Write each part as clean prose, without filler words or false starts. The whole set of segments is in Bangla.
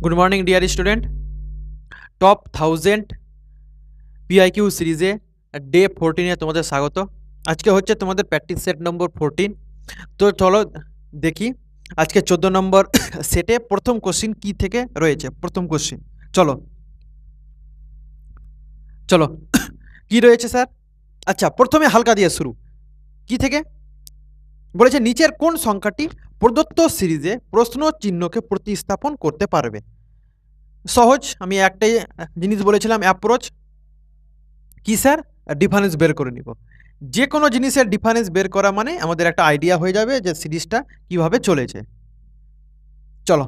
Good morning dear student. Top 1000 PIQ সিরিজে ডে 14-এ তোমাদের স্বাগত। আজকে হচ্ছে তোমাদের প্র্যাকটিস সেট নম্বর 14। তো চলো দেখি আজকে 14 নম্বর সেটে প্রথম কোশ্চিন কি থেকে রয়েছে। প্রথম কোশ্চিন চলো চলো কি রয়েছে স্যার? আচ্ছা, প্রথমে হালকা দিয়ে শুরু। কি থেকে বলেছে? নিচের কোন সংখ্যাটি প্রদত্ত সিরিজে প্রশ্ন চিহ্নকে প্রতিস্থাপন করতে পারবে? সহজ, আমি একটাই জিনিস বলেছিলাম, অ্যাপ্রোচ কি স্যার? ডিফারেন্স বের করে নিব। যে কোনো জিনিসের ডিফারেন্স বের করা মানে আমাদের একটা আইডিয়া হয়ে যাবে যে সিরিজটা কিভাবে চলেছে। চলো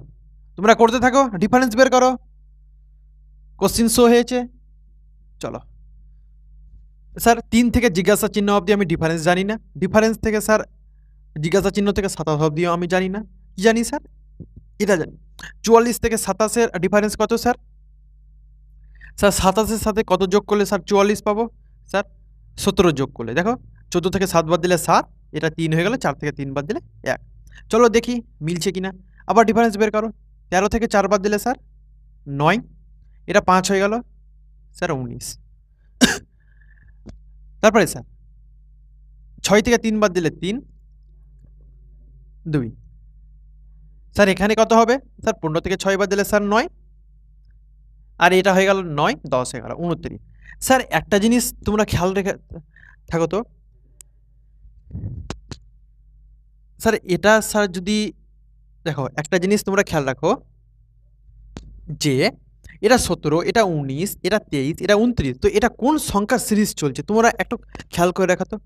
তোমরা করতে থাকো, ডিফারেন্স বের করো। কোশ্চিন শো হয়েছে। চলো স্যার 3 থেকে জিজ্ঞাসা চিহ্ন অবধি আমি ডিফারেন্স জানি না। ডিফারেন্স থেকে স্যার জিজ্ঞাসা চিহ্ন থেকে 27 অবধিও আমি জানি না। কি জানি স্যার? এটা জানি। 44 থেকে 27-এর ডিফারেন্স কত স্যার? স্যার 27-এর সাথে কত যোগ করলে স্যার 44 পাবো? স্যার 17 যোগ করলে। দেখো 14 থেকে 7 বাদ দিলে 7, এটা 3 হয়ে গেল। 4 থেকে 3 বাদ দিলে 1। চলো দেখি মিলছে কিনা। আবার ডিফারেন্স বের করো। 13 থেকে 4 বাদ দিলে স্যার 9, এটা 5 হয়ে গেল স্যার 19। তারপরে স্যার 6 থেকে 3 বাদ দিলে 3, 2। স্যার এখানে কত হবে? স্যার 15 থেকে 6 বাদ দিলে স্যার 9, আর এটা হয়ে গেল 9, 10, 11, 29। স্যার একটা জিনিস তোমরা খেয়াল রেখে থাকো তো স্যার, এটা স্যার যদি দেখো একটা জিনিস তোমরা খেয়াল রাখো যে এটা 17, এটা 19, এটা 23, এটা 29, তো এটা কোন সংখ্যার সিরিজ চলছে তোমরা একটু খেয়াল করে রাখো তো।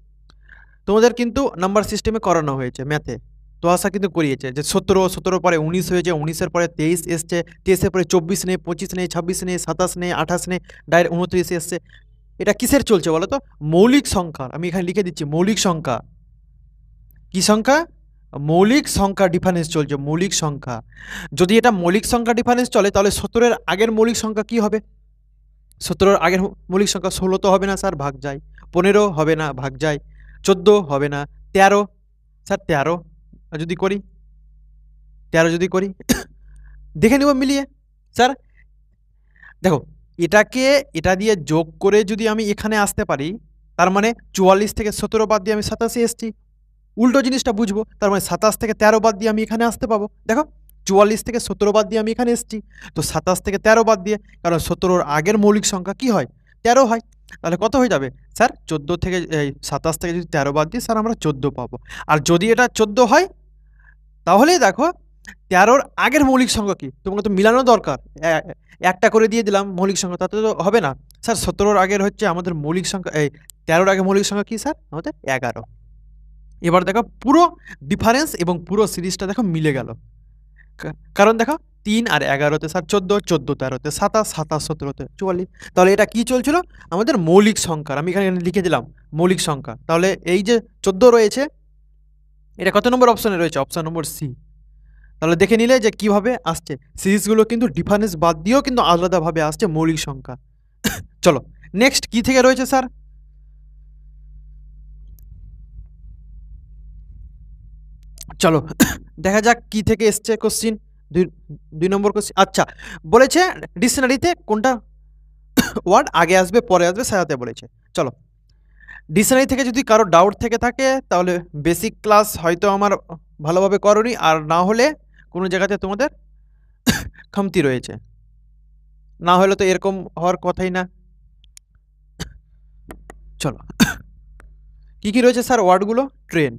তোমাদের কিন্তু নাম্বার সিস্টেমে করানো হয়েছে ম্যাথে, তো আশা কিন্তু করিয়েছে যে 17 পরে 19 হয়েছে, 19-এর পরে 23 এসছে, 23-এর পরে 24 নেই, 25 নেই, 26 নেই, 27 নেই, 28 নেই, ডাইরেক্ট 29 এসছে। এটা কিসের চলছে বলো তো? মৌলিক সংখ্যা। আমি এখানে লিখে দিচ্ছি মৌলিক সংখ্যা। কি সংখ্যা? মৌলিক সংখ্যা ডিফারেন্স চলছে, মৌলিক সংখ্যা। যদি এটা মৌলিক সংখ্যা ডিফারেন্স চলে তাহলে 17-এর আগের মৌলিক সংখ্যা কি হবে? 17-এর আগের মৌলিক সংখ্যা 16 তো হবে না স্যার, ভাগ যায়। 15 হবে না, ভাগ যায়। 14 হবে না। 13 স্যার, 13 যদি করি, 13 যদি করি দেখে নেব মিলিয়ে। স্যার দেখো এটাকে এটা দিয়ে যোগ করে যদি আমি এখানে আসতে পারি, তার মানে 44 থেকে 17 বাদ দিয়ে আমি 87 এসছি। উল্টো জিনিসটা বুঝবো, তার মানে 27 থেকে 13 বাদ দিয়ে আমি এখানে আসতে পাবো। দেখো 44 থেকে 17 বাদ দিয়ে আমি এখানে এসেছি, তো 27 থেকে 13 বাদ দিয়ে, কারণ 17-র আগের মৌলিক সংখ্যা কি হয়? 13 হয়। তাহলে কত হয়ে যাবে স্যার? 14 থেকে 27 থেকে যদি 13 বাদ দিই স্যার আমরা 14 পাবো। আর যদি এটা 14 হয় তাহলেই দেখো 13-র আগের মৌলিক সংখ্যা কি, তোমাকে তো মিলানো দরকার। একটা করে দিয়ে দিলাম মৌলিক সংখ্যা, তাতে তো হবে না স্যার। 17-র আগের হচ্ছে আমাদের মৌলিক সংখ্যা, 13-র আগের মৌলিক সংখ্যা কি স্যার? আমাদের 11। এবার দেখো পুরো ডিফারেন্স এবং পুরো সিরিজটা দেখো মিলে গেল। কারণ দেখো 3 আর 11-তে স্যার 14, 14 13-তে 27, 27 17-তে 44। তাহলে এটা কি চলছিল? আমাদের মৌলিক সংখ্যা। আমি এখানে লিখে দিলাম মৌলিক সংখ্যা। তাহলে এই যে 14 রয়েছে, এটা কত নম্বর অপশনে রয়েছে? Option number C. তাহলে দেখে নিলে যে কিভাবে আসছে সিরিজগুলো, কিন্তু ডিফারেন্স বাদ দিয়েও কিন্তু আলাদাভাবে আসছে মৌলিক সংখ্যা। চলো নেক্সট কি থেকে রয়েছে স্যার? চলো দেখা যাক কি থেকে এসছে কোশ্চিন। 2 নম্বর কোশ্চিন। আচ্ছা, বলেছে ডিকশনারিতে কোনটা ওয়ার্ড আগে আসবে পরে আসবে সাজাতে বলেছে। চলো ডিকশনারি থেকে যদি কারো ডাউট থেকে থাকে তাহলে বেসিক ক্লাস হয়তো আমার ভালোভাবে করনি, আর না হলে কোনো জায়গাতে তোমাদের খামতি রয়েছে, না হলে তো এরকম হওয়ার কথাই না। চলো কি কি রয়েছে স্যার ওয়ার্ডগুলো? Train,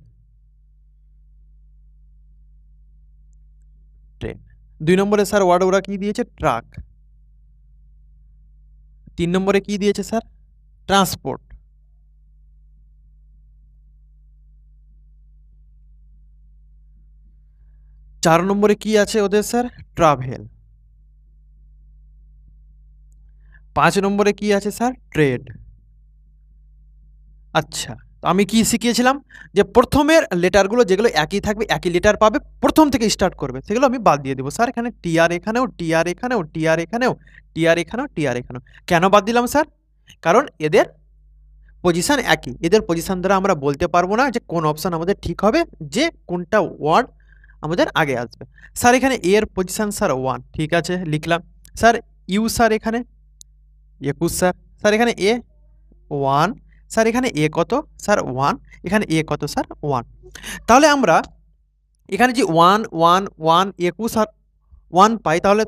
train. 2 নম্বরে স্যার ওয়ার্ড ওরা কি দিয়েছে? ট্রাক। 3 নম্বরে কি দিয়েছে স্যার? ট্রান্সপোর্ট। 4 নম্বরে কি আছে ওদের স্যার? ট্রাভেল। 5 নম্বরে কি আছে স্যার? ট্রেড। আচ্ছা, তো আমি কি শিখিয়েছিলাম যে প্রথমের লেটারগুলো যেগুলো একই থাকবে, একই লেটার পাবে, প্রথম থেকে স্টার্ট করবে, সেগুলো আমি বাদ দিয়ে দেবো। স্যার এখানে টিআর এখানেও, টিআর এখানেও, টিআর এখানেও, টিআর এখানেও, টিআর এখানেও। কেন বাদ দিলাম স্যার? কারণ এদের পজিশন একই। এদের পজিশন দ্বারা আমরা বলতে পারবো না যে কোন অপশান আমাদের ঠিক হবে, যে কোনটা ওয়ার্ড আমাদের আগে আসবে। স্যার এখানে এ এর পজিশন স্যার 1, ঠিক আছে লিখলাম। স্যার ইউ স্যার এখানে 21 স্যার। স্যার এখানে এ 1, স্যার এখানে এ কত স্যার 1, এখানে এ কত স্যার 1। তাহলে আমরা এখানে যে 1 1 1 21 আর 1 পাই, তাহলে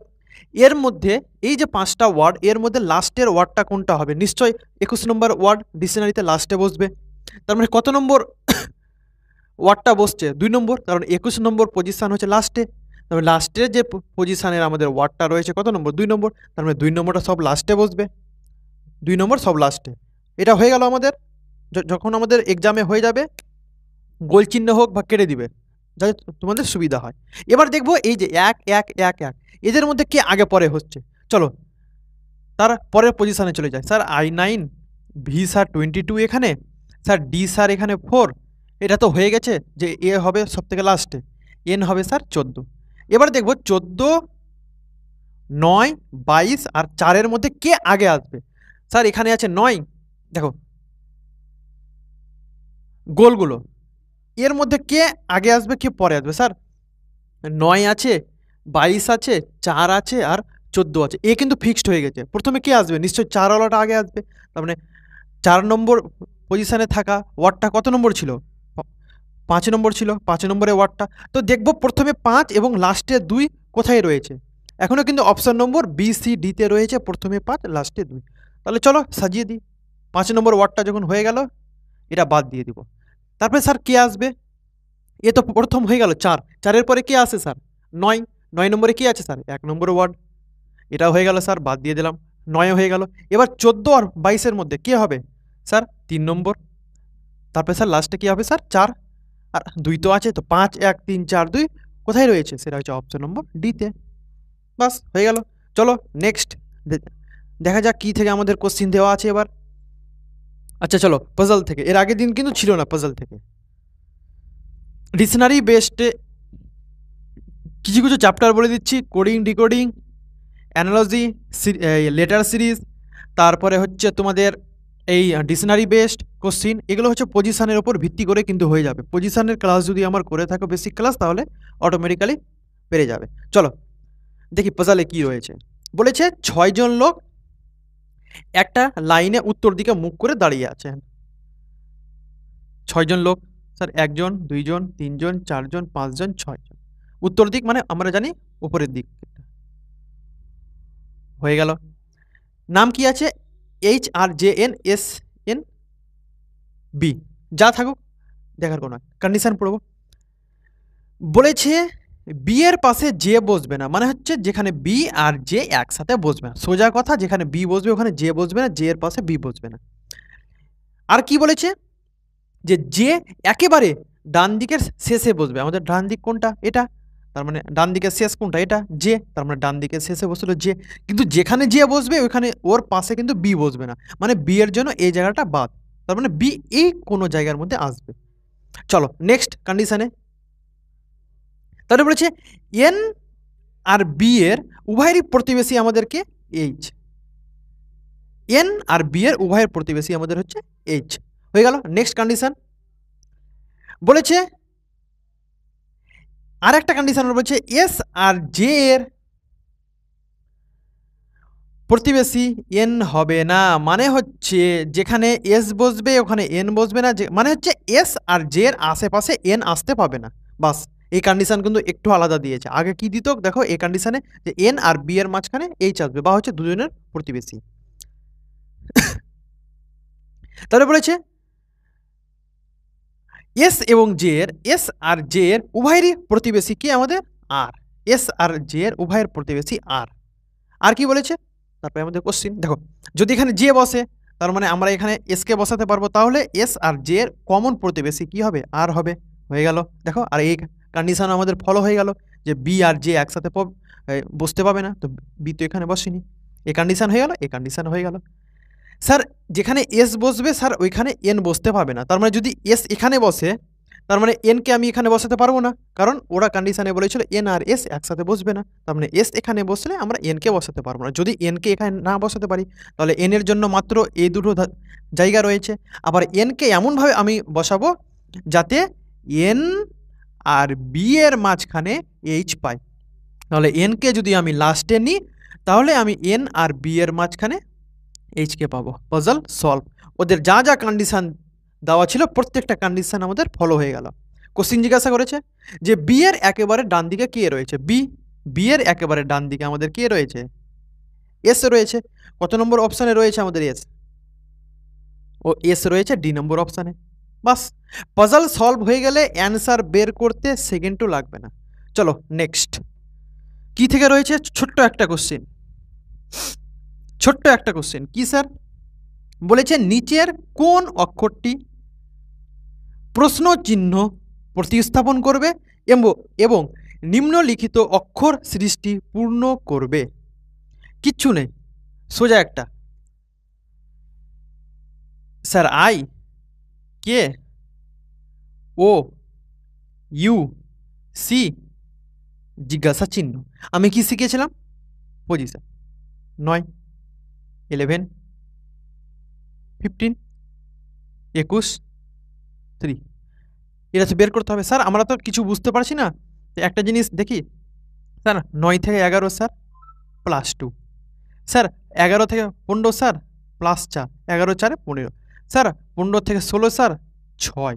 এর মধ্যে এই যে 5টা ওয়ার্ড, এর মধ্যে লাস্টের ওয়ার্ডটা কোনটা হবে? নিশ্চয়ই 21 নম্বর ওয়ার্ড ডিকশনারিতে লাস্টে বসবে। তার মানে কত নম্বর ওয়ার্ডটা বসছে? 2 নম্বর, কারণ 21 নম্বর পজিশন হচ্ছে লাস্টে। তবে লাস্টের যে পজিশনের আমাদের ওয়ার্ডটা রয়েছে কত নম্বর? 2 নম্বর। তার মানে 2 নম্বরটা সব লাস্টে বসবে, 2 নম্বর সব লাস্টে। এটা হয়ে গেল আমাদের। যখন আমাদের এক্সামে হয়ে যাবে, গোল চিহ্ন হোক বা কেটে দিবে, যাতে তোমাদের সুবিধা হয়। এবার দেখবো এই যে 1 1 1 1 এদের মধ্যে কে আগে পরে হচ্ছে। চলো তার পরের পজিশনে চলে যায়। স্যার I9, ভি স্যার 22 এখানে, স্যার ডি স্যার এখানে 4। এটা তো হয়ে গেছে যে এ হবে সব থেকে লাস্টে, এন হবে স্যার 14। এবার দেখবো 14, 9, 22 আর 4-এর মধ্যে কে আগে আসবে। স্যার এখানে আছে 9, দেখো গোলগুলো, এর মধ্যে কে আগে আসবে কে পরে আসবে? স্যার 9 আছে, 22 আছে, 4 আছে আর 14 আছে। এ কিন্তু ফিক্সড হয়ে গেছে। প্রথমে কে আসবে? নিশ্চয়ই 4ওয়ালাটা আগে আসবে। তার মানে 4 নম্বর পজিশনে থাকা ওয়ার্ডটা কত নম্বর ছিল? 5 নম্বর ছিল, 5 নম্বরের ওয়ার্ডটা। তো দেখবো প্রথমে 5 এবং লাস্টে 2 কোথায় রয়েছে। এখনও কিন্তু অপশন নম্বর বি সি ডিতে রয়েছে, প্রথমে 5 লাস্টে 2। তাহলে চলো সাজিয়ে দিই। 5 নম্বর ওয়ার্ডটা যখন হয়ে গেল, এটা বাদ দিয়ে দিব। তারপরে স্যার কে আসবে? এ তো প্রথম হয়ে গেল 4, 4-এর পরে কে আসে স্যার? 9, 9 নম্বরে কে আছে স্যার? 1 নম্বর ওয়ার্ড। এটা হয়ে গেল স্যার, বাদ দিয়ে দিলাম। 9 হয়ে গেল। এবার 14 আর 22-এর মধ্যে কে হবে? স্যার 3 নম্বর। তারপরে স্যার লাস্টে কি হবে স্যার? 4 আর 2 তো আছে, তো 5 1 3 4 2 কোথায় রয়েছে? সেটা হচ্ছে অপশন নম্বর ডিতে। বাস হয়ে গেল। চলো নেক্সট দেখা যাক কি থেকে আমাদের কোশ্চিন দেওয়া আছে এবার। আচ্ছা চলো পাজল থেকে। এর আগের দিন কিন্তু ছিল না পাজল থেকে। ডিকশনারি বেসডে কিছু কিছু চ্যাপ্টার বলে দিচ্ছি। Coding, decoding, analogy, letter series, তারপরে হচ্ছে তোমাদের এই ডিকশনারি বেসড কোশ্চিন। এগুলো হচ্ছে পজিশনের ওপর ভিত্তি করে কিন্তু হয়ে যাবে। পজিশনের ক্লাস যদি আমার করে থাকো বেসিক ক্লাস, তাহলে অটোমেটিক্যালি পেরে যাবে। চলো দেখি পাজলে কি রয়েছে। বলেছে 6 জন লোক একটা লাইনে উত্তর দিকে মুখ করে দাঁড়িয়ে আছেন। 6 জন লোক, স্যার 1 জন 2 জন 3 জন 4 জন 5 জন 6 জন। উত্তর দিক মানে আমরা জানি উপরের দিক। হয়ে গেল। নাম কি আছে? HRJNSNB, যা থাকুক দেখার কোনো কন্ডিশন পড়ব। বলেছে বি এর পাশে জে বসবে না, মানে হচ্ছে যেখানে বি আর জে একসাথে বসবে না। সোজা কথা, যেখানে বি বসবে ওখানে জে বসবে না, জে এর পাশে বি বসবে না। আর কি বলেছে? যে জে একেবারে ডান দিকের শেষে বসবে। আমাদের ডান দিক কোনটা? এটা। তার মানে ডান দিকের শেষ কোনটা? এটা জে। তার মানে ডান দিকের শেষে বসলো জে। কিন্তু যেখানে জে বসবে ওইখানে ওর পাশে কিন্তু বি বসবে না, মানে বি এর জন্য এই জায়গাটা বাদ। তার মানে বি এই কোনো জায়গার মধ্যে আসবে। চলো নেক্সট কন্ডিশনে। তাহলে বলেছে এন আর বি এর উভয়েরই প্রতিবেশী আমাদেরকে এইচ। এন আর বি এর উভয়ের প্রতিবেশী আমাদের হচ্ছে এইচ। হয়ে গেল। নেক্সট কন্ডিশন বলেছে আর একটা কন্ডিশন বলছে এস আর জে এর প্রতিবেশী এন হবে না, মানে হচ্ছে যেখানে এস বসবে ওখানে এন বসবে না, মানে হচ্ছে এস আর জে এর আশেপাশে এন আসতে পাবে না। বাস এই কন্ডিশন কিন্তু একটু আলাদা দিয়েছে। আগে কি দিত দেখো, এই কন্ডিশনে যে এন আর বি এর মাঝখানে এইচ আসবে, বা হচ্ছে দুজনের প্রতিবেশী। তাহলে বলেছে এস এবং জে এর, এস আর জে এর উভয়েরই প্রতিবেশী কি আমাদের? আর। এস আর জে এর উভয়ের প্রতিবেশী আর। আর কি বলেছে? তারপরে আমাদের কোশ্চিন দেখো, যদি এখানে জে বসে তার মানে আমরা এখানে এস কে বসাতে পারবো, তাহলে এস আর জে এর কমন প্রতিবেশী কি হবে? আর হবে। হয়ে গেল। দেখো আর এই কন্ডিশন আমাদের ফলো হয়ে গেল যে বি আর জে একসাথে বসতে পাবে না, তো বি তো এখানে বসেনি। এই কন্ডিশন হয়ে গেল, এই কন্ডিশন হয়ে গেল। স্যার যেখানে এস বসবে স্যার ওইখানে এন বসতে পাবে না। তার মানে যদি এস এখানে বসে তার মানে এনকে আমি এখানে বসাতে পারবো না, কারণ ওরা কন্ডিশনে বলেছিল এন আর এস একসাথে বসবে না। তার মানে এস এখানে বসলে আমরা এনকে বসাতে পারবো না। যদি এনকে এখানে না বসাতে পারি তাহলে এন এর জন্য মাত্র এই দুটো জায়গা রয়েছে। আবার এনকে এমনভাবে আমি বসাবো যাতে এন আর বি এর মাঝখানে এইচ পাই। তাহলে এনকে যদি আমি লাস্টে নিই তাহলে আমি এন আর বি এর মাঝখানে এইচকে পাবো। Puzzle solve. ওদের যা যা কন্ডিশন দেওয়া ছিল প্রত্যেকটা কন্ডিশন আমাদের ফলো হয়ে গেল। কোশ্চিন জিজ্ঞাসা করেছে যে বি এর একেবারে ডান দিকে কে রয়েছে, বি এর একেবারে ডান দিকে আমাদের কে রয়েছে, এস রয়েছে। কত নম্বর অপশানে রয়েছে আমাদের এস? ও এস রয়েছে ডি নম্বর অপশানে। বাস, পাজল সলভ হয়ে গেলে অ্যান্সার বের করতে সেকেন্ডও লাগবে না। চলো নেক্সট কি থেকে রয়েছে, ছোট্ট একটা কোশ্চেন, ছোট্ট একটা কোশ্চেন। কি স্যার বলেছে, নিচের কোন অক্ষরটি প্রশ্ন চিহ্ন প্রতিস্থাপন করবে এবং নিম্নলিখিত অক্ষর সৃষ্টি পূর্ণ করবে? কিচ্ছু নেই, সোজা একটা। Sir I, K, O, U, C, জিজ্ঞাসা চিহ্ন। আমি কি শিখেছিলাম? পজিশন 9, 11, 15, 21, 3। এটা তো বের করতে হবে। স্যার আমরা তো কিছু বুঝতে পারছি না। একটা জিনিস দেখি স্যার, 9 থেকে 11 স্যার +2, স্যার 11 থেকে 15 স্যার +4, 11 4 15, স্যার 15 থেকে 16 স্যার 6।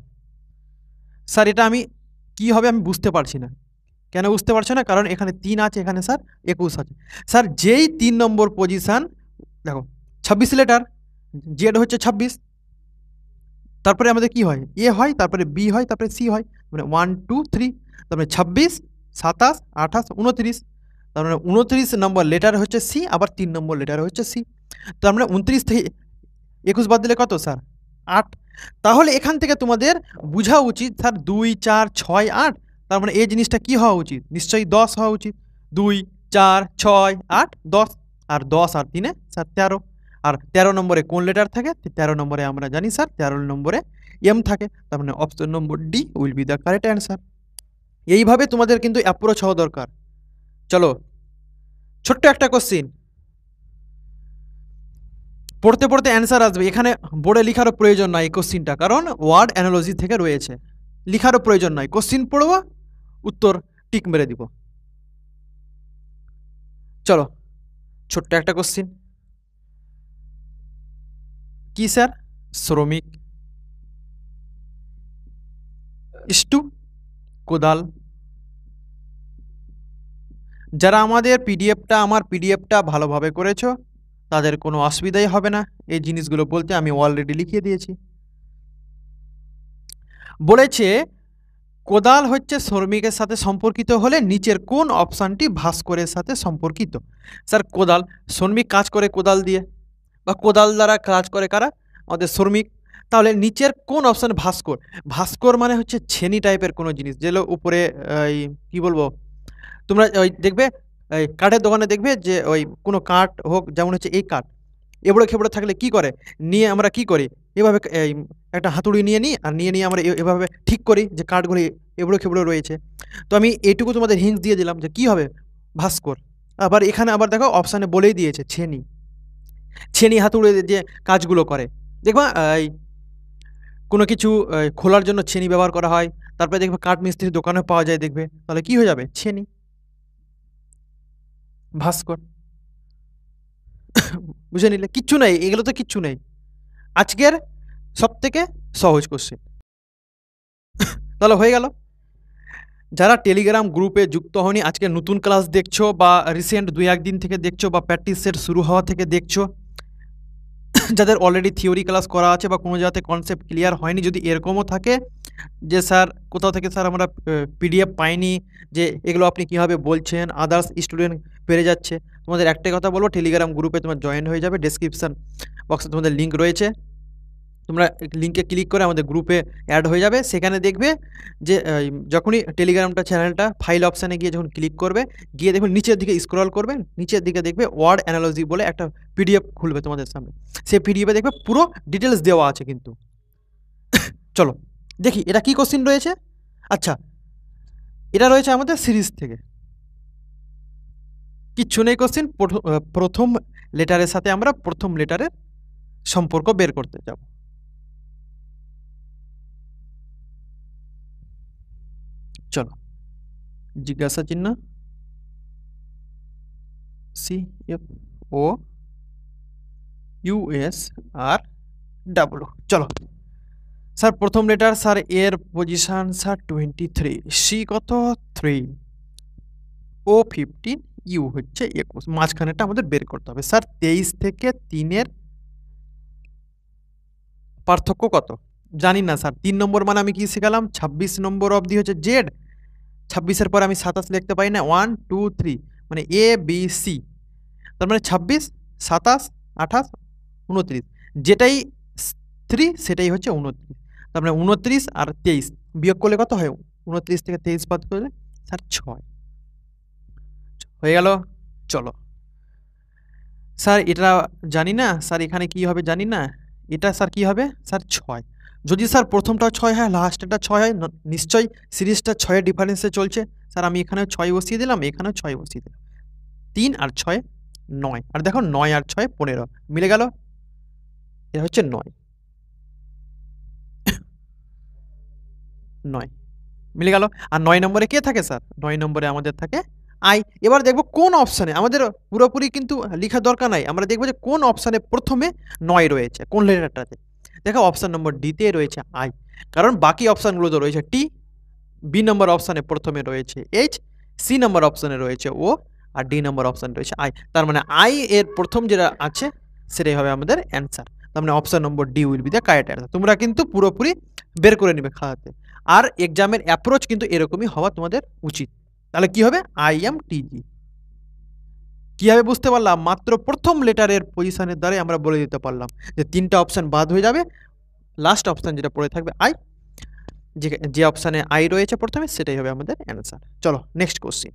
স্যার এটা আমি কি হবে আমি বুঝতে পারছি না। কেন বুঝতে পারছো না? কারণ এখানে 3 আছে, এখানে স্যার 21 আছে। স্যার যেই 3 নম্বর পজিশন, দেখো 26 লেটার, জেড হচ্ছে 26, তারপরে আমাদের কি হয়, এ হয়, তারপরে বি হয়, তারপরে সি হয়, মানে 1 2 3, তারপরে 26 27 28 29, তার মানে 29 নম্বর লেটার হচ্ছে সি, আবার 3 নম্বর লেটার হচ্ছে সি। তার মানে 29 থেকে 21 বাদ দিলে কত স্যার? 8। তাহলে এখান থেকে তোমাদের বোঝা উচিত স্যার 2 4 6 8, তার মানে এই জিনিসটা কি হওয়া উচিত? নিশ্চয়ই 10 হওয়া উচিত। 2 4 6 8 10, আর 10 আর 3 স্যার 13। আর 13 নম্বরে কোন লেটার থাকে? 13 নম্বরে আমরা জানি স্যার 13 নম্বরে এম থাকে। তার মানে option number D will be the correct answer. এইভাবে তোমাদের কিন্তু অ্যাপ্রোচ হওয়া দরকার। চলো ছোট্ট একটা কোশ্চিন, পড়তে পড়তে অ্যান্সার আসবে। এখানে বোর্ডে লেখারও প্রয়োজন নাই এই কোশ্চিনটা, কারণ ওয়ার্ড অ্যানালজি থেকে রয়েছে। লেখারও প্রয়োজন নাই, কোশ্চিন পড়বো, উত্তর টিক মেরে দিব। চলো ছোট্ট একটা কোশ্চিন। কি স্যার? শ্রমিক ইস্টু কোদাল। যারা আমাদের আমার পিডিএফটা ভালোভাবে করেছো তাদের কোনো অসুবিধাই হবে না। এই জিনিসগুলো বলতে আমি অলরেডি লিখিয়ে দিয়েছি। বলেছে কোদাল হচ্ছে শ্রমিকের সাথে সম্পর্কিত হলে নিচের কোন অপশানটি ভাস্করের সাথে সম্পর্কিত? স্যার কোদাল, শ্রমিক কাজ করে কোদাল দিয়ে, বা কোদাল দ্বারা কাজ করে কারা? আমাদের শ্রমিক। তাহলে নিচের কোন অপশান ভাস্কর? ভাস্কর মানে হচ্ছে ছেনি টাইপের কোনো জিনিস, যেগুলো উপরে এই কি বলবো, তোমরা ওই দেখবে এই কাঠের দোকানে দেখবে যে ওই কোনো কাঠ হোক, যেমন হচ্ছে এই কাঠ এবড়ো খেবড়ো থাকলে কি করে, নিয়ে আমরা কি করি, এভাবে এই একটা হাতুড়ি নিয়ে নিই, আর নিয়ে আমরা এভাবে ঠিক করি যে কাঠগুলি এবড়ো খেবড়ো রয়েছে। তো আমি এইটুকু তোমাদের হিন্ট দিয়ে দিলাম যে কি হবে, ভাস্কর। আবার এখানে আবার দেখো অপশানে বলেই দিয়েছে ছেনি, ছেনি হাতুড়ি যে কাজগুলো করে। দেখবা এই কোনো কিছু খোলার জন্য ছেনি ব্যবহার করা হয়, তারপরে দেখবে কাঠ মিস্ত্রির দোকানে পাওয়া যায়, দেখবে তাহলে কি হয়ে যাবে, ছেনি, ভাস্কর। বুঝে নিলে? কিচ্ছু নেই, এগুলো তো কিচ্ছু নেই। আজকের সব থেকে সহজ কোশ্চেন। তাহলে হয়ে গেল। যারা টেলিগ্রাম গ্রুপে যুক্ত হয়নি, আজকে নতুন ক্লাস দেখছো, বা রিসেন্ট 2-1 দিন থেকে দেখছো, বা প্র্যাকটিস সেট শুরু হওয়া থেকে দেখছো, যাদের অলরেডি থিওরি ক্লাস করা আছে বা কোনো জায়গাতে কনসেপ্ট ক্লিয়ার হয়নি, যদি এরকমও থাকে যে স্যার কোথাও থেকে স্যার আমরা পিডিএফ পাইনি, যে এগুলো আপনি কীভাবে বলছেন, আদার্স স্টুডেন্ট পেরে যাচ্ছে, তোমাদের একটাই কথা বলবো, টেলিগ্রাম গ্রুপে তোমার জয়েন হয়ে যাবে। ডেসক্রিপশান বক্সে তোমাদের লিঙ্ক রয়েছে, তোমরা লিঙ্কে ক্লিক করে আমাদের গ্রুপে অ্যাড হয়ে যাবে। সেখানে দেখবে যে যখনই টেলিগ্রামটা চ্যানেলটা ফাইল অপশানে গিয়ে যখন ক্লিক করবে, গিয়ে দেখবে নিচের দিকে স্ক্রল করবে, নিচের দিকে দেখবে ওয়ার্ড অ্যানালজি বলে একটা পিডিএফ খুলবে তোমাদের সামনে। সেই পিডিএফে দেখবে পুরো ডিটেলস দেওয়া আছে কিন্তু। চলো দেখি এটা কি কোশ্চিন রয়েছে। আচ্ছা, এটা রয়েছে আমাদের সিরিজ থেকে, কিচ্ছু নেই কোশ্চিন। প্রথম লেটারের সাথে আমরা প্রথম লেটারের সম্পর্ক বের করতে যাব। চলো জিজ্ঞাসা চিহ্ন CFOUSR চলো স্যার প্রথম লেটার স্যার এর পজিশন স্যার 23, সি কত 3, O15, ইউ হচ্ছে 21, মাঝখানেটা আমাদের বের করতে হবে। স্যার 23 থেকে 3-এর পার্থক্য কত জানি না স্যার। 3 নম্বর মানে আমি কি শিখালাম, 26 নম্বর অবধি হচ্ছে জেড, 26-এর পর আমি 27 লিখতে পারি না, 1 2 3 মানে এ বি সি, তার মানে 26 27 28 29, যেটাই 3 সেটাই হচ্ছে 29, তার মানে 29 আর 23 বিয়োগ করলে কত হয়, 29 থেকে 23 বাদ করলে স্যার 6 হয়ে গেল। চলো স্যার এটা জানি না স্যার, এখানে কি হবে জানি না, এটা স্যার কি হবে স্যার 6, যদি স্যার প্রথমটাও 6 হয় লাস্টেরটা 6 হয় নিশ্চয়ই সিরিজটা 6-এর ডিফারেন্সে চলছে। স্যার আমি এখানেও 6 বসিয়ে দিলাম, এখানেও 6 বসিয়ে দিলাম, 3 আর 6 9, আর দেখো 9 আর 6 15 মিলে গেল, এটা হচ্ছে 9 মিলে গেল। আর 9 নম্বরে কে থাকে স্যার, 9 নম্বরে আমাদের থাকে আই। এবার দেখবো কোন অপশানে, আমাদের পুরোপুরি কিন্তু লেখার দরকার নাই, আমরা দেখবো যে কোন অপশানে প্রথমে 9 রয়েছে, কোন লেটারটাতে। দেখো অপশান নম্বর ডিতে রয়েছে আই, কারণ বাকি অপশানগুলো তো রয়েছে টি, বি নম্বর অপশানে প্রথমে রয়েছে এইচ, সি নম্বর অপশানে রয়েছে ও, আর ডি নম্বর অপশানে রয়েছে আই। তার মানে আই এর প্রথম যেটা আছে সেটাই হবে আমাদের অ্যান্সার। তার মানে option number D will be the correct answer. তোমরা কিন্তু পুরোপুরি বের করে নেবে খাতাতে, আর এক্সামের অ্যাপ্রোচ কিন্তু এরকমই হওয়া তোমাদের উচিত। তাহলে কি হবে, IMTG কিভাবে বুঝতে পারলাম, মাত্র প্রথম লেটারের পজিশনের দ্বারাই আমরা বলে দিতে পারলাম যে 3টা অপশান বাদ হয়ে যাবে, লাস্ট অপশান যেটা পড়ে থাকবে আই, যে অপশানে আই রয়েছে প্রথমে সেটাই হবে আমাদের অ্যান্সার। চলো নেক্সট কোশ্চিন।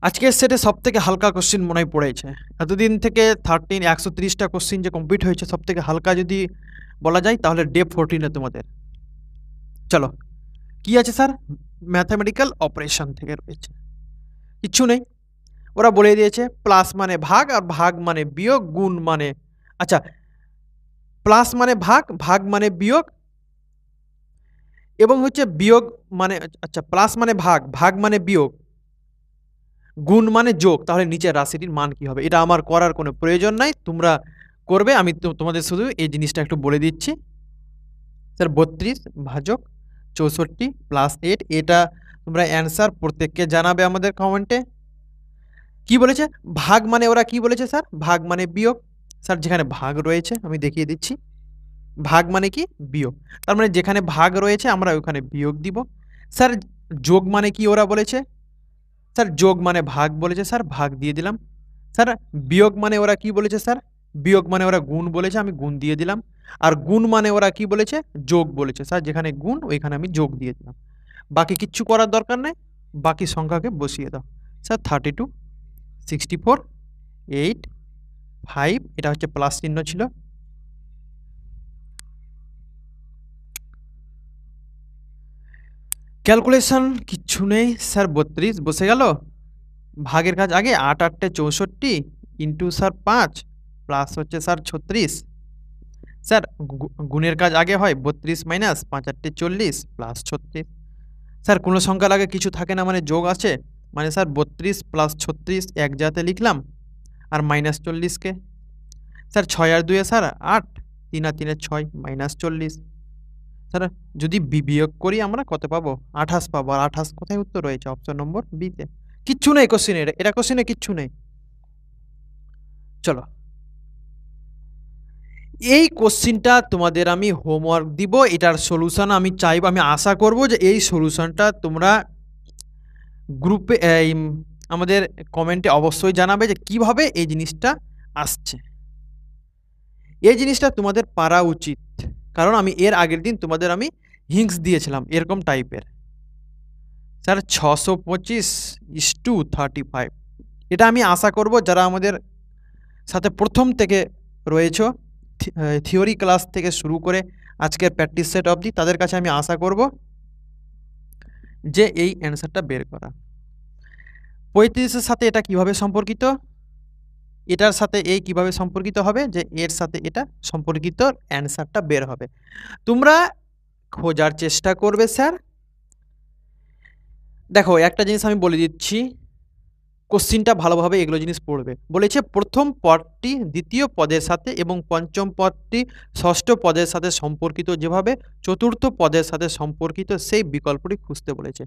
আজকের সেটে সব থেকে হালকা কোশ্চিন মনে হয় পড়েছে, এতদিন থেকে 130টা কোশ্চিন যে কমপ্লিট হয়েছে, সব থেকে হালকা যদি বলা যায় তাহলে ডে 14-এ তোমাদের। চলো কি আছে স্যার, ম্যাথামেটিক্যাল অপারেশন থেকে রয়েছে, কিচ্ছু নেই, ওরা বলে দিয়েছে প্লাস মানে ভাগ, আর ভাগ মানে বিয়োগ, গুণ মানে, আচ্ছা প্লাস মানে ভাগ, ভাগ মানে বিয়োগ, এবং হচ্ছে বিয়োগ মানে, আচ্ছা প্লাস মানে ভাগ, ভাগ মানে বিয়োগ, গুণ মানে যোগ, তাহলে নিচের রাশিটির মান কি হবে, এটা আমার করার কোনো প্রয়োজন নাই, তোমরা করবে, আমি তোমাদের শুধু এই জিনিসটা একটু বলে দিচ্ছি। স্যার 32 ভাজক 64 প্লাস 8, এটা তোমরা অ্যান্সার প্রত্যেককে জানাবে আমাদের কমেন্টে। কি বলেছে, ভাগ মানে ওরা কি বলেছে স্যার, ভাগ মানে বিয়োগ, স্যার যেখানে ভাগ রয়েছে আমি দেখিয়ে দিচ্ছি, ভাগ মানে কি বিয়োগ, তার মানে যেখানে ভাগ রয়েছে আমরা ওখানে বিয়োগ দিব। স্যার যোগ মানে কি ওরা বলেছে, স্যার যোগ মানে ভাগ বলেছে, স্যার ভাগ দিয়ে দিলাম। স্যার বিয়োগ মানে ওরা কি বলেছে, স্যার বিয়োগ মানে ওরা গুণ বলেছে, আমি গুণ দিয়ে দিলাম। আর গুণ মানে ওরা কি বলেছে, যোগ বলেছে, স্যার যেখানে গুণ ওইখানে আমি যোগ দিয়ে দিলাম। বাকি কিচ্ছু করার দরকার নেই, বাকি সংখ্যাকে বসিয়ে দাও। স্যার 32 64 8 5, এটা হচ্ছে প্লাস চিহ্ন ছিল, ক্যালকুলেশন কিচ্ছু নেই স্যার, 32 বসে গেল, ভাগের কাজ আগে 8 8 64 ইন্টু স্যার 5 প্লাস হচ্ছে স্যার 36, স্যার গুণের কাজ আগে হয় 32 মাইনাস 5 8 40 প্লাস 36, স্যার কোনো সংখ্যার আগে কিছু থাকে না মানে যোগ আছে, মানে স্যার 32 প্লাস 36 এক জাতে লিখলাম, আর মাইনাস 40কে, স্যার 6 আর 2 স্যার 8, 3 আর 3 6 মাইনাস 40, স্যার যদি বিয়োগ করি আমরা কত পাবো, 28 পাবো, আর 28 কোথায় উত্তর রয়েছে, অপশন নম্বর বিতে, কিচ্ছু নেই কোশ্চিনে, এটা কোশ্চিনে কিচ্ছু নেই। চলো এই কোশ্চিনটা তোমাদের আমি হোমওয়ার্ক দিব, এটার সলিউশন আমি চাইব, আমি আশা করব যে এই সলিউশনটা তোমরা গ্রুপে আমাদের কমেন্টে অবশ্যই জানাবে যে কিভাবে এই জিনিসটা আসছে, এই জিনিসটা তোমাদের পারা উচিত, কারণ আমি এর আগের দিন তোমাদের আমি হিংস দিয়েছিলাম এরকম টাইপের। স্যার 625:35, এটা আমি আশা করব যারা আমাদের সাথে প্রথম থেকে রয়েছে, থিওরি ক্লাস থেকে শুরু করে আজকের প্র্যাকটিস সেট অবধি, তাদের কাছে আমি আশা করব যে এই অ্যান্সারটা বের করা। 35-এর সাথে এটা কিভাবে সম্পর্কিত, এটার সাথে এই কিভাবে সম্পর্কিত হবে, যে এর সাথে এটা সম্পর্কিত, অ্যান্সারটা বের হবে। তোমরা খোঁজার চেষ্টা করবে স্যার, দেখো একটা জিনিস আমি বলে দিচ্ছি, কোশ্চিনটা ভালোভাবে এগুলো জিনিস পড়বে। বলেছে প্রথম পদটি দ্বিতীয় পদের সাথে এবং পঞ্চম পদটি ষষ্ঠ পদের সাথে সম্পর্কিত যেভাবে চতুর্থ পদের সাথে সম্পর্কিত সেই বিকল্পটি খুঁজতে বলেছে।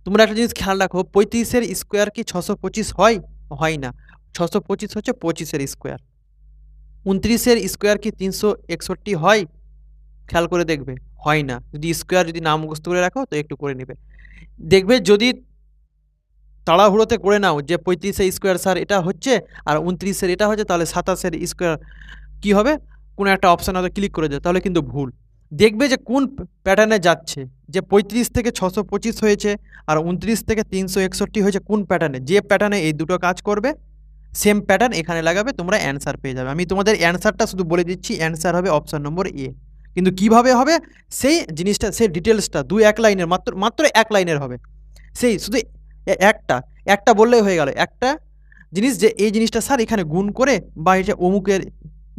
তোমরা একটা জিনিস খেয়াল রাখো, 35-এর স্কোয়ার কি 625 হয়? হয় না। 625 হচ্ছে 25-এর স্কোয়ার। 29-এর স্কোয়ার কি 361 হয়? খেয়াল করে দেখবে, হয় না। যদি স্কোয়ার যদি না মুখস্থ করে রাখো তো একটু করে নেবে। দেখবে যদি তাড়াহুড়োতে করে নাও যে 35-এর স্কোয়ার স্যার এটা হচ্ছে আর 29-এর এটা হচ্ছে, তাহলে 27-এর স্কোয়ার কি হবে? কোনো একটা অপশন হয়তো ক্লিক করে দেয়, তাহলে কিন্তু ভুল। দেখবে যে কোন প্যাটার্নে যাচ্ছে, যে 35 থেকে 625 হয়েছে আর 29 থেকে 361 হয়েছে, কোন প্যাটার্নে? যে প্যাটার্নে এই দুটো কাজ করবে সেম প্যাটার্ন এখানে লাগাবে, তোমরা অ্যান্সার পেয়ে যাবে। আমি তোমাদের অ্যান্সারটা শুধু বলে দিচ্ছি, অ্যান্সার হবে অপশন নম্বর এ। কিন্তু কিভাবে হবে সেই জিনিসটা, সেই ডিটেলসটা 2-1 লাইনের, মাত্র মাত্র 1 লাইনের হবে। সেই শুধু একটা একটা বললেই হয়ে গেল। একটা জিনিস যে এই জিনিসটা স্যার এখানে গুণ করে বা এটা অমুকের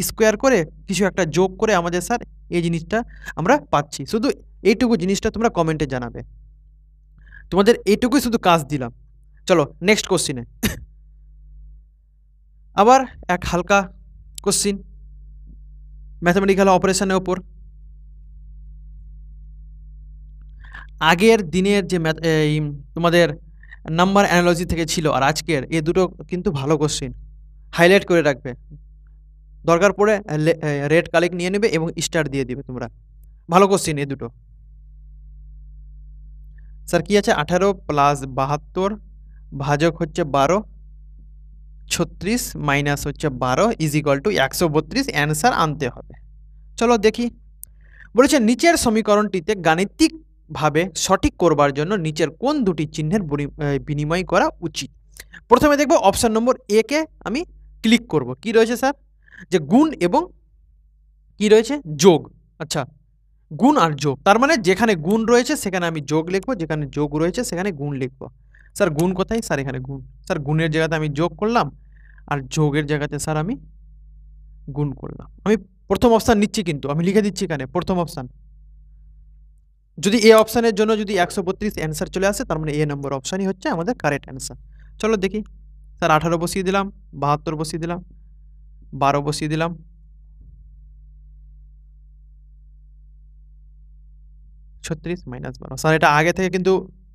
স্কোয়ার করে কিছু একটা যোগ করে আমাদের স্যার এই জিনিসটা আমরা পাচ্ছি। শুধু এইটুকু জিনিসটা তোমরা কমেন্টে জানাবে। তোমাদের এইটুকুই শুধু কাজ দিলাম। চলো নেক্সট কোশ্চিনে। আবার এক হালকা কোশ্চিন ম্যাথমেটিক্যাল অপারেশনের ওপর। আগের দিনের যে এই তোমাদের নাম্বার অ্যানালজি থেকে ছিল আর আজকের এই দুটো কিন্তু ভালো কোশ্চিন, হাইলাইট করে রাখবে। দরকার পড়ে রেড কালেক্ট নিয়ে নেবে এবং স্টার দিয়ে দিবে তোমরা। ভালো কোশ্চিন এই দুটো। স্যার কি আছে? 18 প্লাস 72 ভাজক হচ্ছে 12, 36 মাইনাস হচ্ছে 12 ইজ ইকুয়াল টু 132 অ্যান্সার আনতে হবে। চলো দেখি। বলেছে নিচের সমীকরণটিতে গাণিতিকভাবে সঠিক করবার জন্য নিচের কোন দুটি চিহ্নের বিনিময় করা উচিত? প্রথমে দেখব অপশন নম্বর এ কে আমি ক্লিক করব। কি রয়েছে স্যার? যে গুণ এবং কি রয়েছে? যোগ। আচ্ছা, গুণ আর যোগ, তার মানে যেখানে গুণ রয়েছে সেখানে আমি যোগ লিখবো, যেখানে যোগ রয়েছে সেখানে গুণ লিখবো। স্যার গুণ কোথায়? স্যার এখানে গুণ। স্যার গুণের জায়গাতে আমি যোগ করলাম আর যোগের জায়গাতে স্যার আমি গুণ করলাম। আমি প্রথম অপশান নিচ্ছি, কিন্তু আমি লিখে দিচ্ছি এখানে প্রথম অপশান। যদি এ অপশানের জন্য যদি 132 অ্যান্সার চলে আসে, তার মানে এ নম্বর অপশানই হচ্ছে আমাদের কারেক্ট অ্যান্সার। চলো দেখি। স্যার 18 বসিয়ে দিলাম, 72 বসিয়ে দিলাম, 12 বসিয়ে দিলাম, 36 মাইনাস 12। স্যার এটা আগে থেকে কিন্তু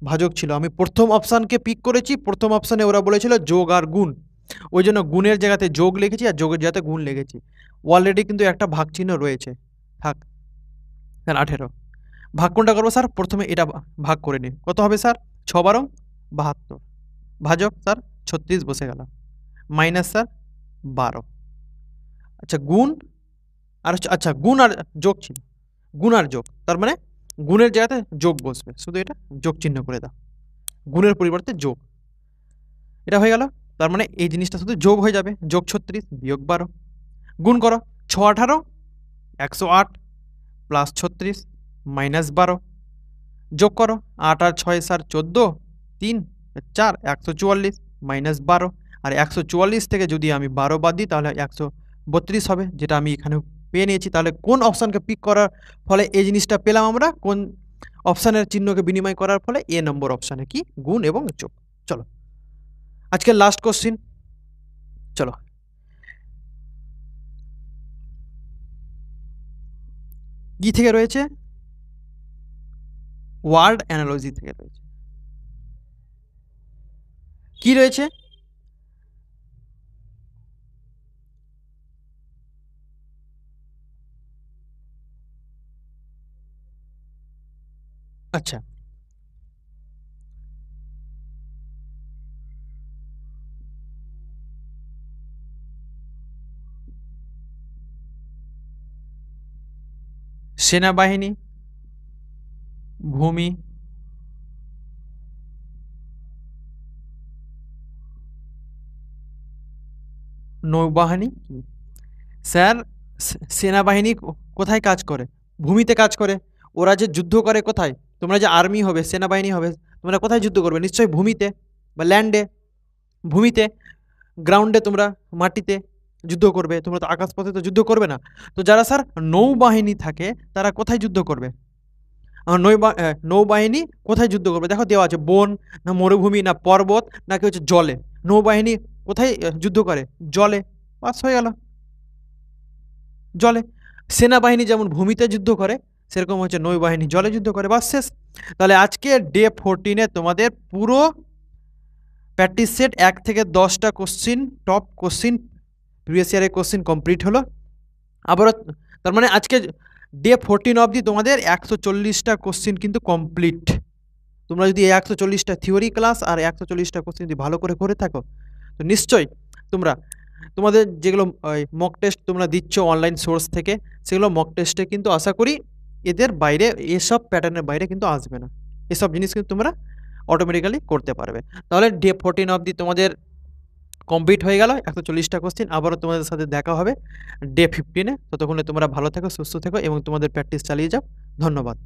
ভাজক ছিল, আমি প্রথম অপশানকে পিক করেছি। প্রথম অপশানে ওরা বলেছিল যোগ আর গুণ, ওই জন্য গুণের জায়গাতে যোগ লিখেছি আর যোগের জায়গাতে গুণ লিখেছি। অলরেডি কিন্তু একটা ভাগ চিহ্ন রয়েছে, থাক। স্যার 18 ভাগ কোনটা করবো? স্যার প্রথমে এটা ভাগ করে নিই। কত হবে স্যার? 6-12 72, ভাজক স্যার 36 বসে গেল, মাইনাস স্যার 12। আচ্ছা গুণ আর আচ্ছা গুণ আর যোগ ছিল, গুণ আর যোগ, তার মানে গুণের জায়গাতে যোগ বসবে, শুধু এটা যোগ চিহ্ন করে দাও, গুণের পরিবর্তে যোগ। এটা হয়ে গেল, তার মানে এই জিনিসটা শুধু যোগ হয়ে যাবে। যোগ 36 বিয়োগ 12, গুণ করো 6-18 108 প্লাস 36 মাইনাস 12, যোগ করো 8 আর 6 স্যার 14, 3 4 144 মাইনাস 12, আর 144 থেকে যদি আমি 12 বাদ দিই তাহলে 132 হবে, যেটা আমি এখানে পেয়ে নিয়েছি। তাহলে কোন অপশানকে পিক করার ফলে এই জিনিসটা পেলাম আমরা? কোন অপশানের চিহ্নকে বিনিময় করার ফলে? এ নম্বর অপশানে, কি গুণ এবং যোগ। চলো আজকের লাস্ট কোশ্চিন। চলো কি থেকে রয়েছে? ওয়ার্ড অ্যানালজি থেকে রয়েছে। কি রয়েছে? আচ্ছা, সেনাবাহিনী, ভূমি, নৌবাহিনী। স্যার সেনাবাহিনী কোথায় কাজ করে? ভূমিতে কাজ করে। ওরা যে যুদ্ধ করে কোথায়? তোমরা যে আর্মি হবে, সেনাবাহিনী হবে, তোমরা কোথায় যুদ্ধ করবে? নিশ্চয়ই ভূমিতে বা ল্যান্ডে। ভূমিতে, গ্রাউন্ডে তোমরা মাটিতে যুদ্ধ করবে, তোমরা তো আকাশপথে তো যুদ্ধ করবে না। তো যারা স্যার নৌবাহিনী থাকে তারা কোথায় যুদ্ধ করবে? নৌবাহিনী কোথায় যুদ্ধ করবে? দেখো দেওয়া আছে বন, না মরুভূমি, না পর্বত, নাকি হচ্ছে জলে। নৌবাহিনী কোথায় যুদ্ধ করে? জলে। বাস হয়ে গেল, জলে। সেনাবাহিনী যেমন ভূমিতে যুদ্ধ করে, সেরকম হচ্ছে নৌবাহিনী জলে যুদ্ধ করে, বাস শেষ। তাহলে আজকে ডে 14-এ তোমাদের পুরো প্র্যাকটিস সেট 1 থেকে 10টা কোশ্চিন, টপ কোশ্চিন, প্রিভিয়াস ইয়ারের কোশ্চিন কমপ্লিট হলো। আবারও তার মানে আজকে ডে 14 অবধি তোমাদের 140টা কোশ্চিন কিন্তু কমপ্লিট। তোমরা যদি এই 140টা থিওরি ক্লাস আর 140টা কোশ্চিন যদি ভালো করে করে থাকো, তো নিশ্চয়ই তোমরা তোমাদের যেগুলো মক টেস্ট তোমরা দিচ্ছ অনলাইন সোর্স থেকে, সেগুলো মক টেস্টে কিন্তু আশা করি এদের বাইরে, এসব প্যাটার্নের বাইরে কিন্তু আসবে না। এসব জিনিস কিন্তু তোমরা অটোমেটিক্যালি করতে পারবে। তাহলে ডে 14 অবধি তোমাদের কমপ্লিট হয়ে গেল 140টা কোশ্চিন। আবারও তোমাদের সাথে দেখা হবে ডে 15-এ। ততক্ষণে তোমরা ভালো থেকো, সুস্থ থেকো এবং তোমাদের প্র্যাকটিস চালিয়ে যাও। ধন্যবাদ।